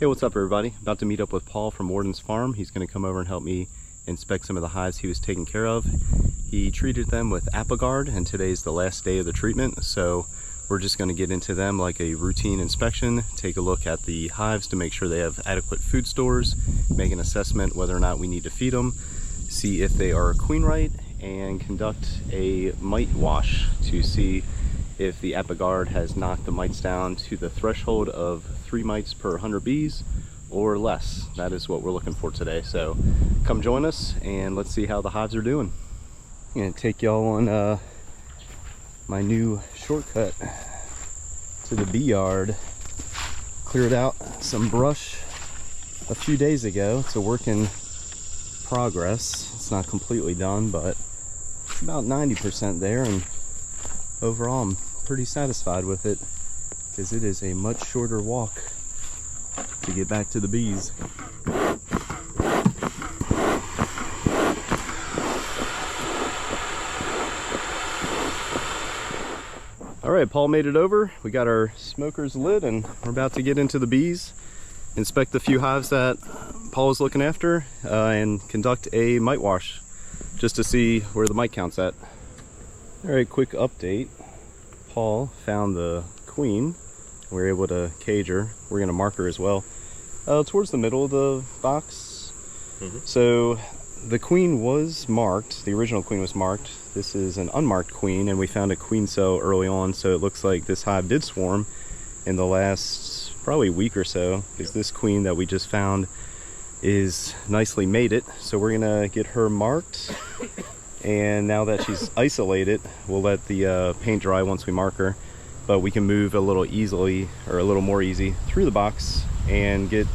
Hey, what's up everybody? About to meet up with Paul from Warden's Farm. He's going to come over and help me inspect some of the hives he was taking care of. He treated them with Apiguard, and today's the last day of the treatment, so we're just going to get into them like a routine inspection, take a look at the hives to make sure they have adequate food stores, make an assessment whether or not we need to feed them, see if they are queen right, and conduct a mite wash to see if the Apiguard has knocked the mites down to the threshold of 3 mites per 100 bees or less. That is what we're looking for today. So come join us and let's see how the hives are doing. I'm gonna take y'all on my new shortcut to the bee yard. Cleared out some brush a few days ago. It's a work in progress. It's not completely done, but it's about 90% there, and overall I'm pretty satisfied with it because it is a much shorter walk to get back to the bees. All right, Paul made it over. We got our smokers lit and we're about to get into the bees, inspect a few hives that Paul was looking after, and conduct a mite wash just to see where the mite count's at. All right, quick update. Paul found the queen. We were able to cage her. We're gonna mark her as well. Towards the middle of the box. So the queen was marked. The original queen was marked. This is an unmarked queen, and we found a queen cell early on, so it looks like this hive did swarm in the last probably week or so, because this queen that we just found is nicely mated. So we're gonna get her marked, and now that she's isolated, we'll let the paint dry once we mark her, but we can move a little easily, or a little more easy, through the box and get,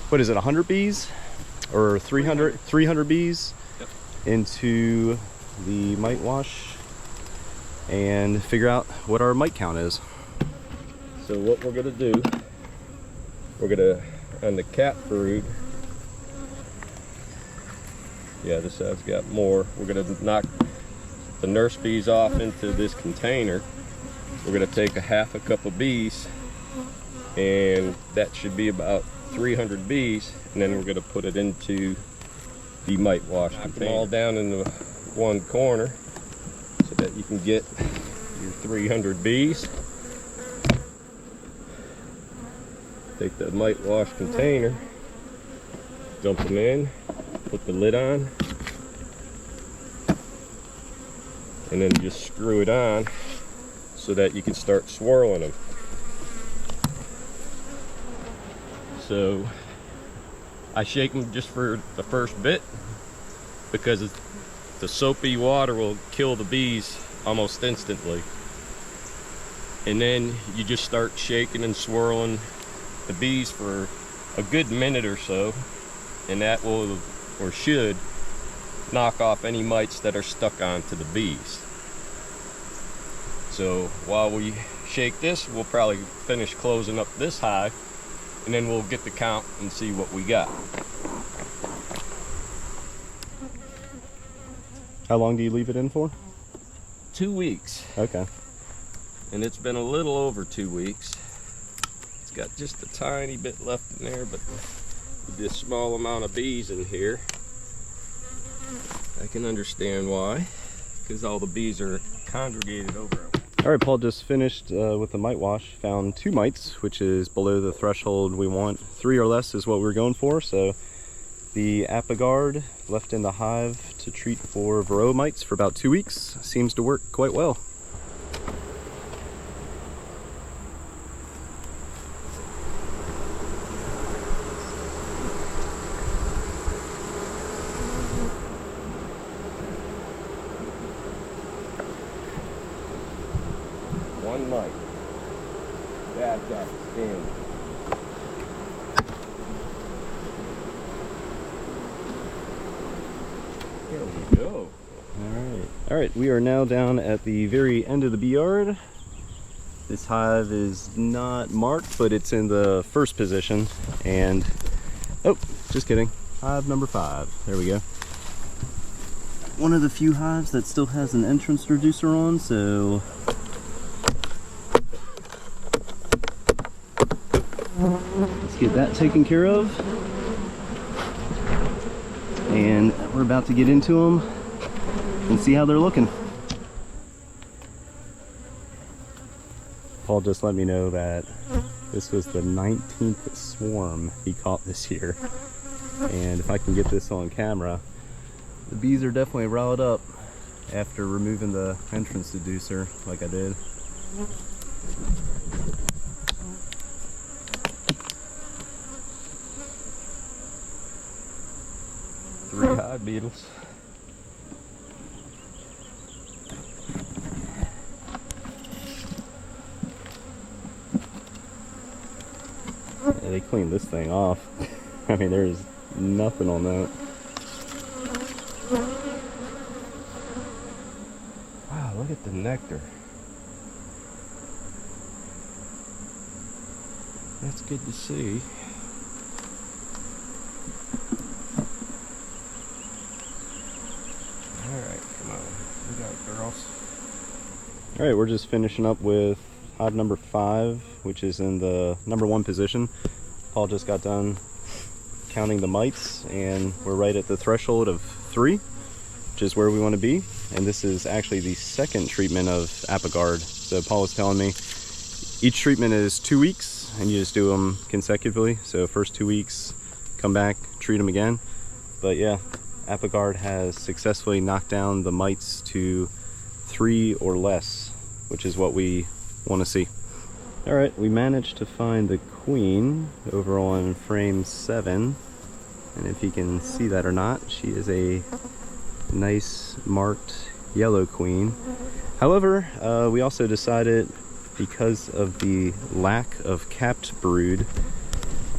what is it, 100 bees or 300 bees. Yep. Into the mite wash and figure out what our mite count is. So what we're gonna do, we're gonna, on the cat fruit, yeah, this side's got more. We're gonna knock the nurse bees off into this container. We're gonna take a half a cup of bees, and that should be about 300 bees, and then we're gonna put it into the mite wash. Knock them all down in the one corner so that you can get your 300 bees. Take the mite wash container, dump them in, put the lid on, and then just screw it on so that you can start swirling them. So I shake them just for the first bit because the soapy water will kill the bees almost instantly. And then you just start shaking and swirling the bees for a good minute or so, and that will, or should, knock off any mites that are stuck onto the bees. So while we shake this, we'll probably finish closing up this hive, and then we'll get the count and see what we got. How long do you leave it in for? 2 weeks. Okay. And it's been a little over 2 weeks. It's got just a tiny bit left in there, but with this small amount of bees in here, I can understand why, because all the bees are congregated over them. All right, Paul just finished with the mite wash, found 2 mites, which is below the threshold we want. 3 or less is what we're going for. So the Apiguard left in the hive to treat for varroa mites for about 2 weeks seems to work quite well. One mite. That's outstanding. There we go. All right, we are now down at the very end of the bee yard. This hive is not marked, but it's in the first position. And, oh, just kidding. Hive number 5. There we go. One of the few hives that still has an entrance reducer on, so let's get that taken care of. And we're about to get into them and see how they're looking. Paul just let me know that this was the 19th swarm he caught this year. And if I can get this on camera, the bees are definitely riled up after removing the entrance seducer like I did. Three hive beetles. Yeah, they cleaned this thing off. I mean, there's nothing on that. Wow, look at the nectar. That's good to see. Alright, come on. We got it, girls. Alright, we're just finishing up with hive number 5, which is in the number 1 position. Paul just got done counting the mites, and we're right at the threshold of 3, which is where we want to be. And this is actually the second treatment of Apigard. So Paul was telling me each treatment is 2 weeks, and you just do them consecutively. So first 2 weeks, come back, treat them again. But yeah, Apigard has successfully knocked down the mites to 3 or less, which is what we want to see. All right, we managed to find the queen over on frame 7, and if you can see that or not, she is a nice marked yellow queen. However, we also decided, because of the lack of capped brood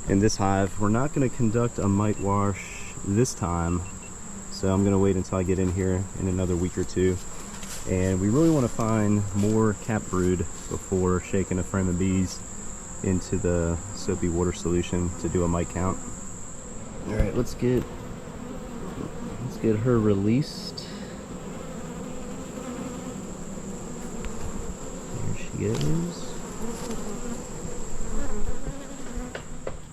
in this hive, we're not going to conduct a mite wash this time. So I'm going to wait until I get in here in another week or 2. And we really want to find more capped brood before shaking a frame of bees into the soapy water solution to do a mite count. All right, let's get her released. There she goes.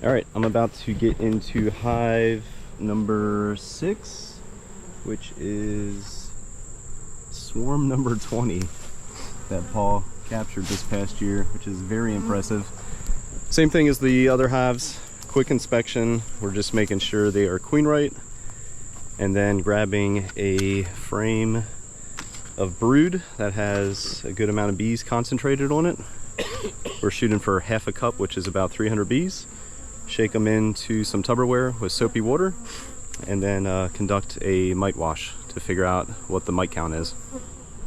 All right, I'm about to get into hive number 6, which is swarm number 20 that Paul captured this past year, which is very impressive. Same thing as the other hives, quick inspection. We're just making sure they are queen right, and then grabbing a frame of brood that has a good amount of bees concentrated on it. We're shooting for half a cup, which is about 300 bees. Shake them into some Tupperware with soapy water, and then conduct a mite wash to figure out what the mite count is.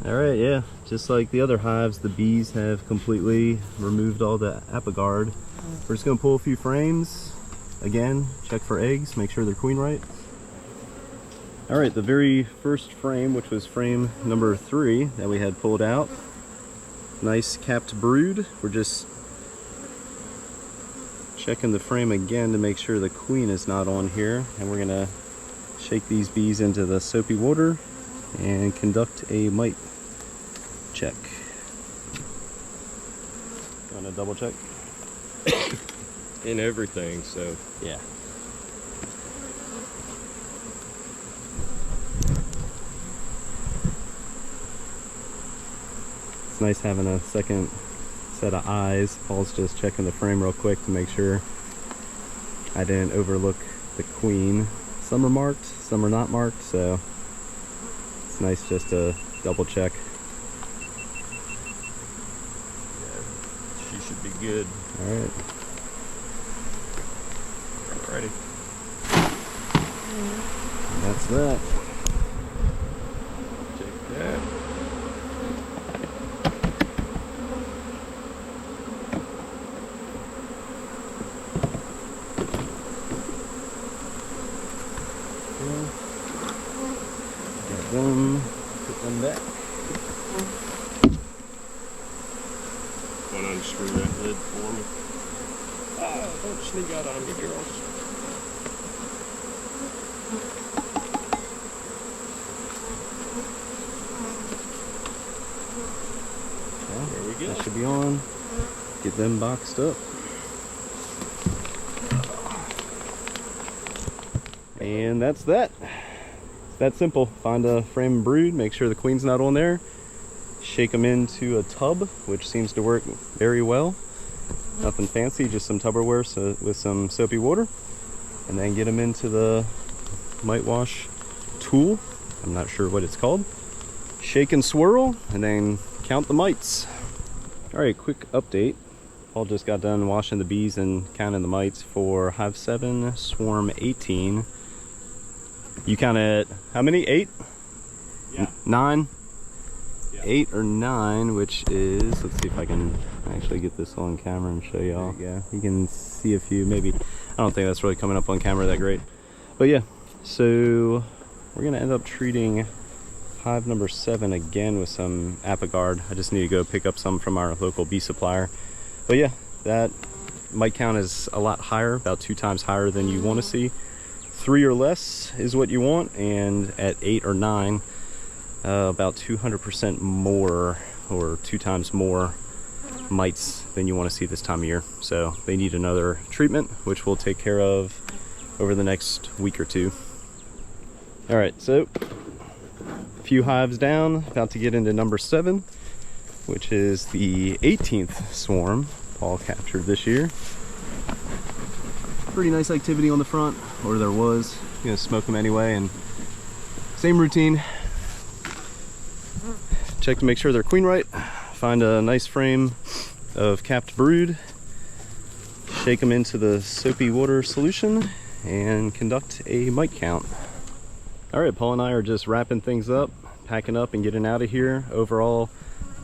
All right, yeah, just like the other hives, the bees have completely removed all the Apigard. We're just gonna pull a few frames, again, check for eggs, make sure they're queen right. All right, the very first frame, which was frame number 3 that we had pulled out, nice capped brood. We're just checking the frame again to make sure the queen is not on here, and we're gonna shake these bees into the soapy water and conduct a mite check. You want to double check? In everything, so Yeah. It's nice having a second set of eyes. Paul's just checking the frame real quick to make sure I didn't overlook the queen. Some are marked, some are not marked, so it's nice just to double check. yeah, she should be good. All right. Alrighty. And that's that. Take that. Got one. Put them back. Want to unscrew that lid for me? Oh, don't sneak out on me, girls. Okay. There we go. That should be on. Get them boxed up. And that's that. It's that simple. Find a frame and brood, make sure the queen's not on there, shake them into a tub, which seems to work very well. Nothing fancy, just some Tupperware with some soapy water, and then get them into the mite wash tool. I'm not sure what it's called. Shake and swirl, and then count the mites. All right, quick update. Paul just got done washing the bees and counting the mites for hive 7, swarm 18. You counted how many? 8? Yeah. 9? Yeah. 8 or 9, which is, let's see if I can actually get this on camera and show y'all. Yeah, you can see a few, maybe. I don't think that's really coming up on camera that great. But yeah, so we're gonna end up treating hive number 7 again with some Apigard. I just need to go pick up some from our local bee supplier. But yeah, that mite count is a lot higher, about 2 times higher than you want to see. 3 or less is what you want, and at 8 or 9, about 200% more, or 2 times more mites than you want to see this time of year. So they need another treatment, which we'll take care of over the next week or 2. All right, so a few hives down, about to get into number 7, which is the 18th swarm Paul captured this year. Pretty nice activity on the front, or there was. I'm gonna smoke them anyway, and same routine. Check to make sure they're queen right. Find a nice frame of capped brood. Shake them into the soapy water solution and conduct a mite count. All right, Paul and I are just wrapping things up, packing up and getting out of here. Overall,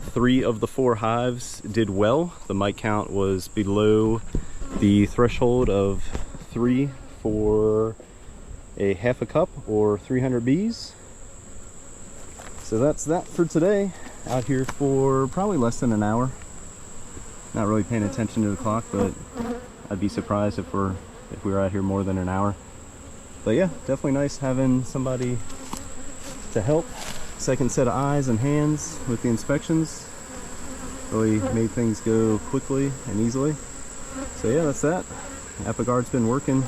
3 of the 4 hives did well. The mite count was below the threshold of 3 for a half a cup or 300 bees. So that's that for today. Out here for probably less than an hour. Not really paying attention to the clock, but I'd be surprised if we were out here more than an hour. But yeah, definitely nice having somebody to help. Second set of eyes and hands with the inspections. Really made things go quickly and easily. So yeah, that's that. Apigard's been working,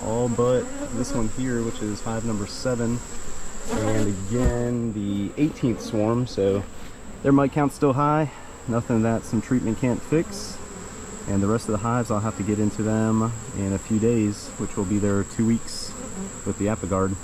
all but this one here, which is hive number 7. And again, the 18th swarm, so their mite count's still high. Nothing that some treatment can't fix. And the rest of the hives, I'll have to get into them in a few days, which will be their 2 weeks with the Apigard.